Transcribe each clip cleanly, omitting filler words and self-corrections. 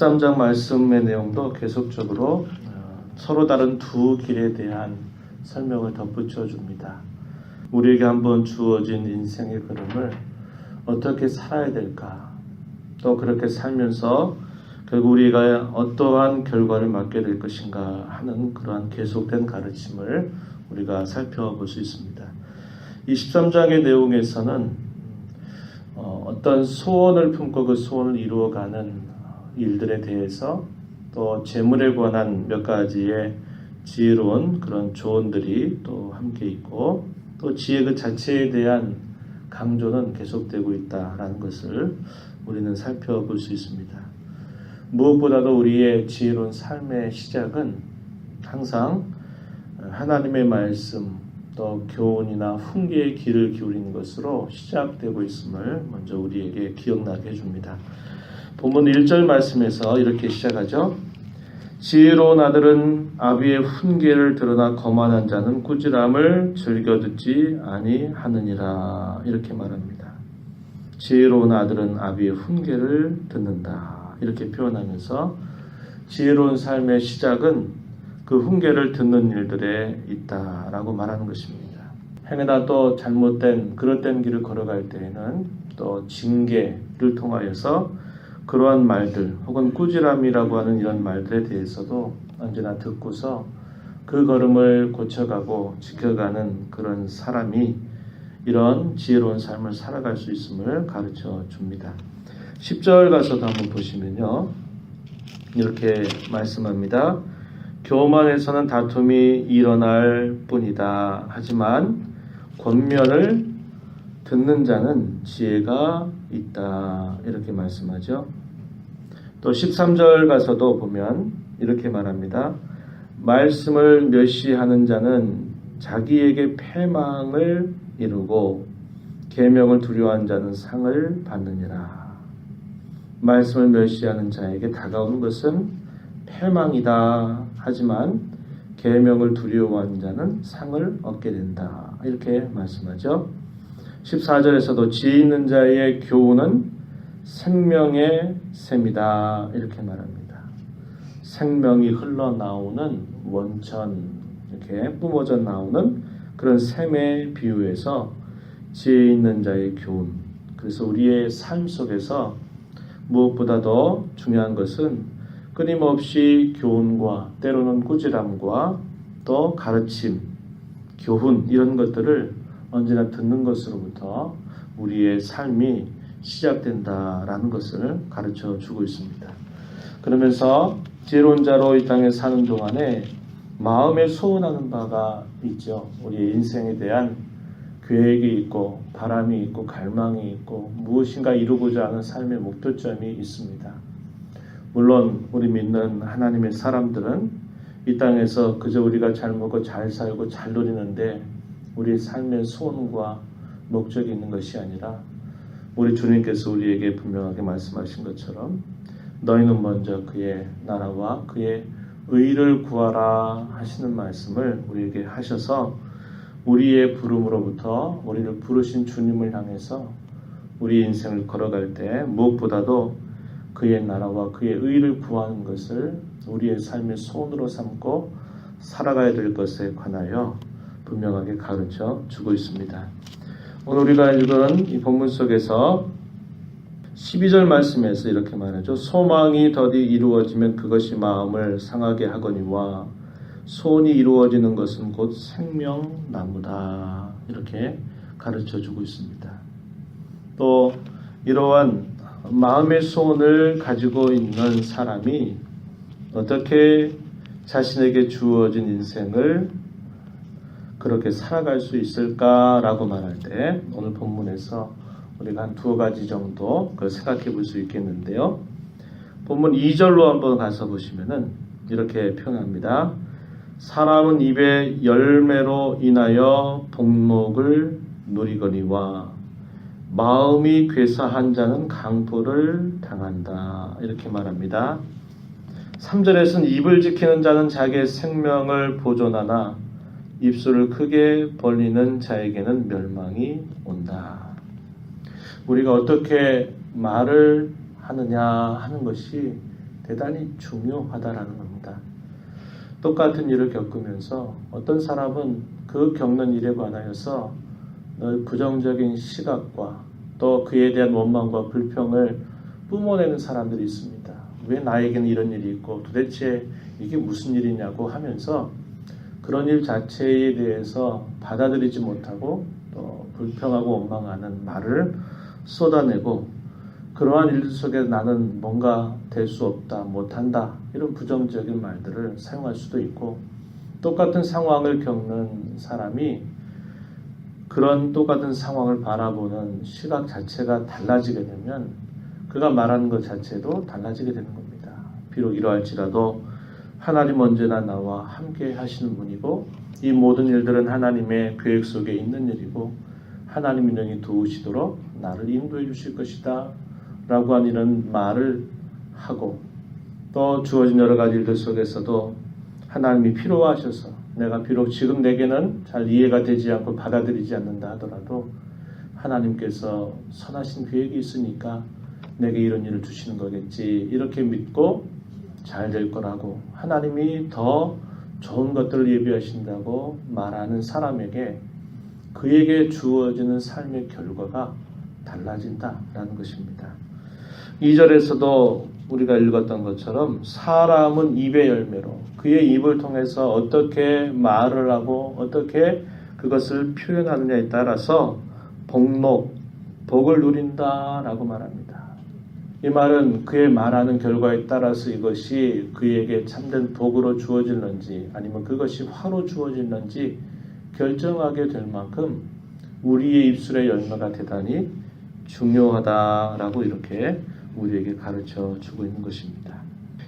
13장 말씀의 내용도 계속적으로 서로 다른 두 길에 대한 설명을 덧붙여 줍니다. 우리에게 한번 주어진 인생의 흐름을 어떻게 살아야 될까, 또 그렇게 살면서 결국 우리가 어떠한 결과를 맞게 될 것인가 하는 그러한 계속된 가르침을 우리가 살펴볼 수 있습니다. 이 13장의 내용에서는 어떤 소원을 품고 그 소원을 이루어가는 일들에 대해서, 또 재물에 관한 몇 가지의 지혜로운 그런 조언들이 또 함께 있고, 또 지혜 그 자체에 대한 강조는 계속되고 있다라는 것을 우리는 살펴볼 수 있습니다. 무엇보다도 우리의 지혜로운 삶의 시작은 항상 하나님의 말씀, 또 교훈이나 훈계의 귀를 기울이는 것으로 시작되고 있음을 먼저 우리에게 기억나게 해줍니다. 본문 1절 말씀에서 이렇게 시작하죠. 지혜로운 아들은 아비의 훈계를 들으나 거만한 자는 꾸지람을 즐겨 듣지 아니하느니라, 이렇게 말합니다. 지혜로운 아들은 아비의 훈계를 듣는다, 이렇게 표현하면서 지혜로운 삶의 시작은 그 훈계를 듣는 일들에 있다라고 말하는 것입니다. 행여나 또 잘못된 그릇된 길을 걸어갈 때에는 또 징계를 통하여서 그러한 말들 혹은 꾸지람이라고 하는 이런 말들에 대해서도 언제나 듣고서 그 걸음을 고쳐가고 지켜가는 그런 사람이 이런 지혜로운 삶을 살아갈 수 있음을 가르쳐 줍니다. 10절 가서도 한번 보시면요, 이렇게 말씀합니다. 교만에서는 다툼이 일어날 뿐이다. 하지만 권면을 듣는 자는 지혜가 있다, 이렇게 말씀하죠. 또 13절 가서도 보면 이렇게 말합니다. 말씀을 멸시하는 자는 자기에게 패망을 이루고 계명을 두려워하는 자는 상을 받느니라. 말씀을 멸시하는 자에게 다가오는 것은 패망이다. 하지만 계명을 두려워하는 자는 상을 얻게 된다, 이렇게 말씀하죠. 14절에서도 지혜 있는 자의 교훈은 생명의 샘이다, 이렇게 말합니다. 생명이 흘러나오는 원천, 이렇게 뿜어져 나오는 그런 샘에 비유해서 지혜 있는 자의 교훈. 그래서 우리의 삶 속에서 무엇보다도 중요한 것은 끊임없이 교훈과 때로는 꾸지람과 또 가르침, 교훈, 이런 것들을 언제나 듣는 것으로부터 우리의 삶이 시작된다라는 것을 가르쳐 주고 있습니다. 그러면서 지혜로운 자로 이 땅에 사는 동안에 마음에 소원하는 바가 있죠. 우리의 인생에 대한 계획이 있고 바람이 있고 갈망이 있고 무엇인가 이루고자 하는 삶의 목표점이 있습니다. 물론 우리 믿는 하나님의 사람들은 이 땅에서 그저 우리가 잘 먹고 잘 살고 잘 누리는데 우리의 삶의 소원과 목적이 있는 것이 아니라, 우리 주님께서 우리에게 분명하게 말씀하신 것처럼 너희는 먼저 그의 나라와 그의 의를 구하라 하시는 말씀을 우리에게 하셔서 우리의 부름으로부터 우리를 부르신 주님을 향해서 우리 인생을 걸어갈 때 무엇보다도 그의 나라와 그의 의를 구하는 것을 우리의 삶의 소원으로 삼고 살아가야 될 것에 관하여 분명하게 가르쳐 주고 있습니다. 오늘 우리가 읽은 이 본문 속에서 12절 말씀에서 이렇게 말하죠. 소망이 더디 이루어지면 그것이 마음을 상하게 하거니와 소원이 이루어지는 것은 곧 생명나무다, 이렇게 가르쳐 주고 있습니다. 또 이러한 마음의 소원을 가지고 있는 사람이 어떻게 자신에게 주어진 인생을 그렇게 살아갈 수 있을까라고 말할 때 오늘 본문에서 우리가 한 두 가지 정도 그걸 생각해 볼 수 있겠는데요. 본문 2절로 한번 가서 보시면은 이렇게 표현합니다. 사람은 입의 열매로 인하여 복목을 누리거니와 마음이 괴사한 자는 강포를 당한다, 이렇게 말합니다. 3절에서는 입을 지키는 자는 자기의 생명을 보존하나 입술을 크게 벌리는 자에게는 멸망이 온다. 우리가 어떻게 말을 하느냐 하는 것이 대단히 중요하다라는 겁니다. 똑같은 일을 겪으면서 어떤 사람은 그 겪는 일에 관하여서 부정적인 시각과 또 그에 대한 원망과 불평을 뿜어내는 사람들이 있습니다. 왜 나에게는 이런 일이 있고 도대체 이게 무슨 일이냐고 하면서 그런 일 자체에 대해서 받아들이지 못하고 또 불평하고 원망하는 말을 쏟아내고 그러한 일 속에 나는 뭔가 될 수 없다, 못한다 이런 부정적인 말들을 사용할 수도 있고 똑같은 상황을 겪는 사람이 그런 똑같은 상황을 바라보는 시각 자체가 달라지게 되면 그가 말하는 것 자체도 달라지게 되는 겁니다. 비록 이러할지라도 하나님 언제나 나와 함께 하시는 분이고 이 모든 일들은 하나님의 계획 속에 있는 일이고 하나님 인연이 도우시도록 나를 인도해 주실 것이다 라고 하는 이런 말을 하고 또 주어진 여러 가지 일들 속에서도 하나님이 필요하셔서 내가 비록 지금 내게는 잘 이해가 되지 않고 받아들이지 않는다 하더라도 하나님께서 선하신 계획이 있으니까 내게 이런 일을 주시는 거겠지 이렇게 믿고 잘 될 거라고 하나님이 더 좋은 것들을 예비하신다고 말하는 사람에게 그에게 주어지는 삶의 결과가 달라진다라는 것입니다. 2절에서도 우리가 읽었던 것처럼 사람은 입의 열매로 그의 입을 통해서 어떻게 말을 하고 어떻게 그것을 표현하느냐에 따라서 복을 누린다라고 말합니다. 이 말은 그의 말하는 결과에 따라서 이것이 그에게 참된 복으로 주어질는지 아니면 그것이 화로 주어질는지 결정하게 될 만큼 우리의 입술의 열매가 대단히 중요하다라고 이렇게 우리에게 가르쳐 주고 있는 것입니다.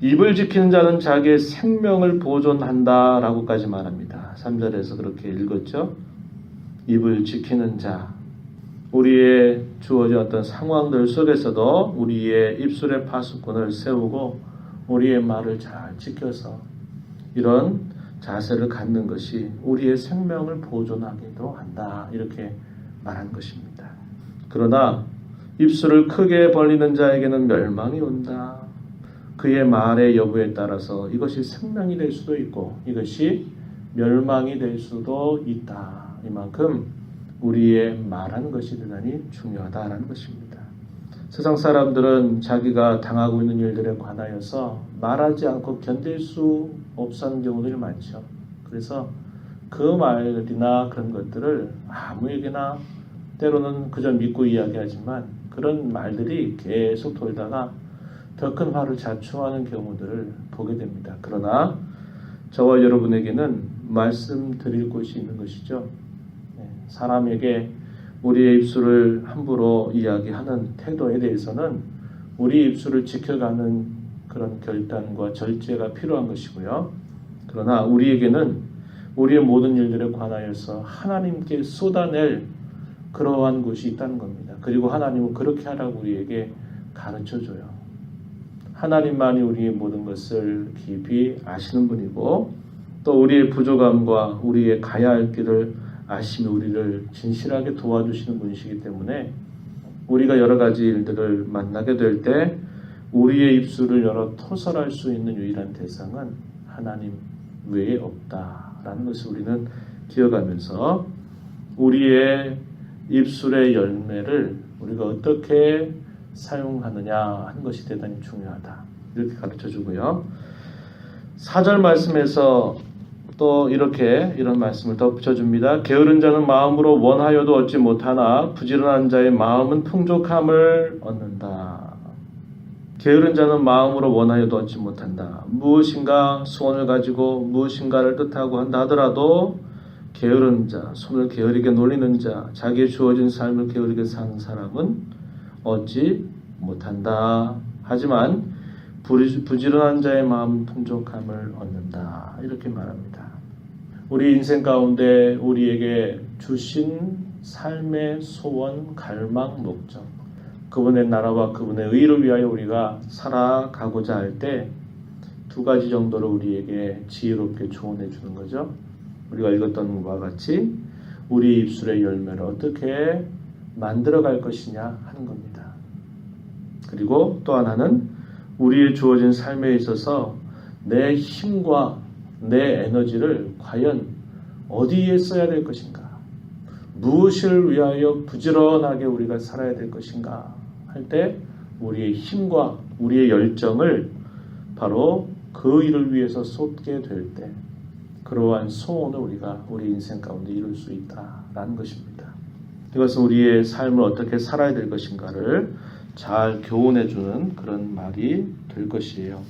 입을 지키는 자는 자기의 생명을 보존한다라고까지 말합니다. 3절에서 그렇게 읽었죠. 입을 지키는 자, 우리의 주어진 어떤 상황들 속에서도 우리의 입술의 파수꾼을 세우고 우리의 말을 잘 지켜서 이런 자세를 갖는 것이 우리의 생명을 보존하기도 한다 이렇게 말한 것입니다. 그러나 입술을 크게 벌리는 자에게는 멸망이 온다. 그의 말의 여부에 따라서 이것이 생명이 될 수도 있고 이것이 멸망이 될 수도 있다. 이만큼 우리의 말하는 것이 대단히 중요하다라는 것입니다. 세상 사람들은 자기가 당하고 있는 일들에 관하여서 말하지 않고 견딜 수 없는 경우들이 많죠. 그래서 그 말이나 그런 것들을 아무에게나 때로는 그저 믿고 이야기하지만 그런 말들이 계속 돌다가 더 큰 화를 자초하는 경우들을 보게 됩니다. 그러나 저와 여러분에게는 말씀드릴 곳이 있는 것이죠. 사람에게 우리의 입술을 함부로 이야기하는 태도에 대해서는 우리 입술을 지켜가는 그런 결단과 절제가 필요한 것이고요. 그러나 우리에게는 우리의 모든 일들에 관하여서 하나님께 쏟아낼 그러한 곳이 있다는 겁니다. 그리고 하나님은 그렇게 하라고 우리에게 가르쳐줘요. 하나님만이 우리의 모든 것을 깊이 아시는 분이고 또 우리의 부족함과 우리의 가야 할 길을 아시며 우리를 진실하게 도와주시는 분이시기 때문에 우리가 여러 가지 일들을 만나게 될 때 우리의 입술을 열어 토설할 수 있는 유일한 대상은 하나님 외에 없다라는 것을 우리는 기억하면서 우리의 입술의 열매를 우리가 어떻게 사용하느냐 하는 것이 대단히 중요하다. 이렇게 가르쳐주고요. 4절 말씀에서 또 이런 말씀을 덧붙여줍니다. 게으른 자는 마음으로 원하여도 얻지 못하나 부지런한 자의 마음은 풍족함을 얻는다. 게으른 자는 마음으로 원하여도 얻지 못한다. 무엇인가 소원을 가지고 무엇인가를 뜻하고 한다 하더라도 게으른 자, 손을 게으르게 놀리는 자, 자기의 주어진 삶을 게으르게 사는 사람은 얻지 못한다. 하지만 부지런한 자의 마음은 풍족함을 얻는다. 이렇게 말합니다. 우리 인생 가운데 우리에게 주신 삶의 소원, 갈망, 목적, 그분의 나라와 그분의 의를 위하여 우리가 살아가고자 할 때 두 가지 정도로 우리에게 지혜롭게 조언해 주는 거죠. 우리가 읽었던 것과 같이 우리 입술의 열매를 어떻게 만들어갈 것이냐 하는 겁니다. 그리고 또 하나는 우리의 주어진 삶에 있어서 내 힘과 내 에너지를 과연 어디에 써야 될 것인가? 무엇을 위하여 부지런하게 우리가 살아야 될 것인가? 할 때 우리의 힘과 우리의 열정을 바로 그 일을 위해서 쏟게 될 때 그러한 소원을 우리가 우리 인생 가운데 이룰 수 있다라는 것입니다. 이것은 우리의 삶을 어떻게 살아야 될 것인가를 잘 교훈해 주는 그런 말이 될 것이에요.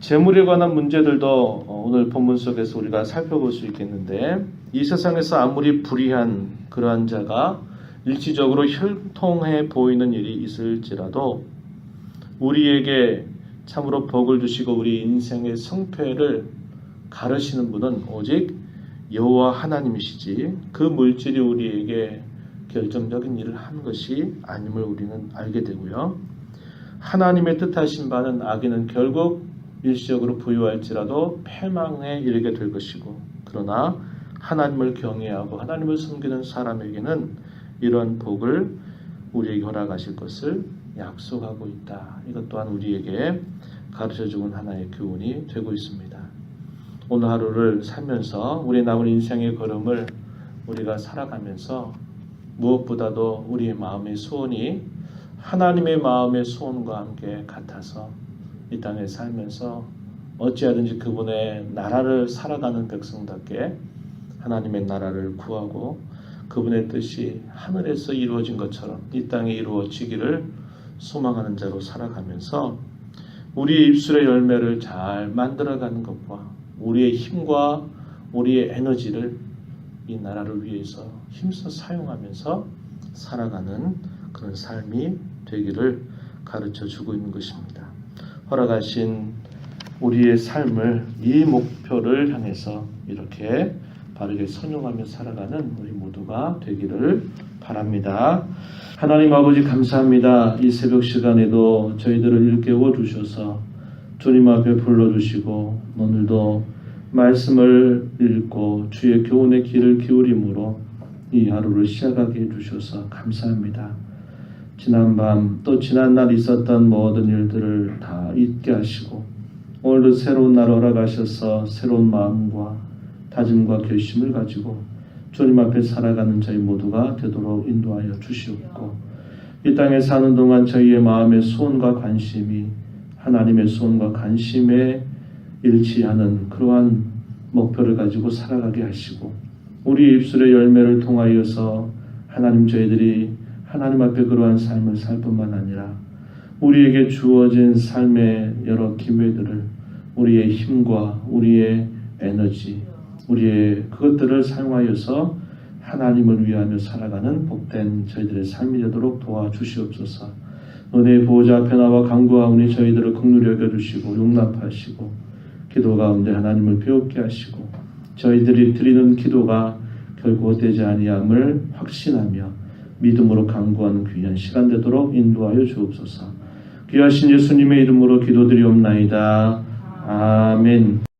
재물에 관한 문제들도 오늘 본문 속에서 우리가 살펴볼 수 있겠는데 이 세상에서 아무리 불의한 그러한 자가 일시적으로 혈통해 보이는 일이 있을지라도 우리에게 참으로 복을 주시고 우리 인생의 성패를 가르시는 분은 오직 여호와 하나님이시지 그 물질이 우리에게 결정적인 일을 한 것이 아님을 우리는 알게 되고요. 하나님의 뜻하신 바는 악인은 결국 일시적으로 부유할지라도 패망에 이르게 될 것이고 그러나 하나님을 경외하고 하나님을 섬기는 사람에게는 이런 복을 우리에게 허락하실 것을 약속하고 있다. 이것 또한 우리에게 가르쳐주는 하나의 교훈이 되고 있습니다. 오늘 하루를 살면서 우리 남은 인생의 걸음을 우리가 살아가면서 무엇보다도 우리의 마음의 소원이 하나님의 마음의 소원과 함께 같아서 이 땅에 살면서 어찌하든지 그분의 나라를 살아가는 백성답게 하나님의 나라를 구하고 그분의 뜻이 하늘에서 이루어진 것처럼 이 땅에 이루어지기를 소망하는 자로 살아가면서 우리의 입술의 열매를 잘 만들어가는 것과 우리의 힘과 우리의 에너지를 이 나라를 위해서 힘써 사용하면서 살아가는 그런 삶이 되기를 가르쳐 주고 있는 것입니다. 허락하신 우리의 삶을 이 목표를 향해서 이렇게 바르게 선용하며 살아가는 우리 모두가 되기를 바랍니다. 하나님 아버지 감사합니다. 이 새벽 시간에도 저희들을 일깨워 주셔서 주님 앞에 불러주시고 오늘도 말씀을 읽고 주의 교훈의 귀를 기울임으로 이 하루를 시작하게 해주셔서 감사합니다. 지난밤 또 지난날 있었던 모든 일들을 다 잊게 하시고 오늘도 새로운 날 허락하셔서 새로운 마음과 다짐과 결심을 가지고 주님 앞에 살아가는 저희 모두가 되도록 인도하여 주시옵고 이 땅에 사는 동안 저희의 마음의 소원과 관심이 하나님의 소원과 관심에 일치하는 그러한 목표를 가지고 살아가게 하시고 우리 입술의 열매를 통하여서 하나님 저희들이 하나님 앞에 그러한 삶을 살 뿐만 아니라 우리에게 주어진 삶의 여러 기회들을 우리의 힘과 우리의 에너지 우리의 그것들을 사용하여서 하나님을 위하며 살아가는 복된 저희들의 삶이 되도록 도와주시옵소서. 은혜의 보호자 앞에 나와 간구하오니 저희들을 긍휼히 여겨주시고 용납하시고 기도 가운데 하나님을 배웁게 하시고 저희들이 드리는 기도가 결코 헛되지 아니함을 확신하며 믿음으로 간구하는 귀한 시간 되도록 인도하여 주옵소서. 귀하신 예수님의 이름으로 기도드리옵나이다. 아멘.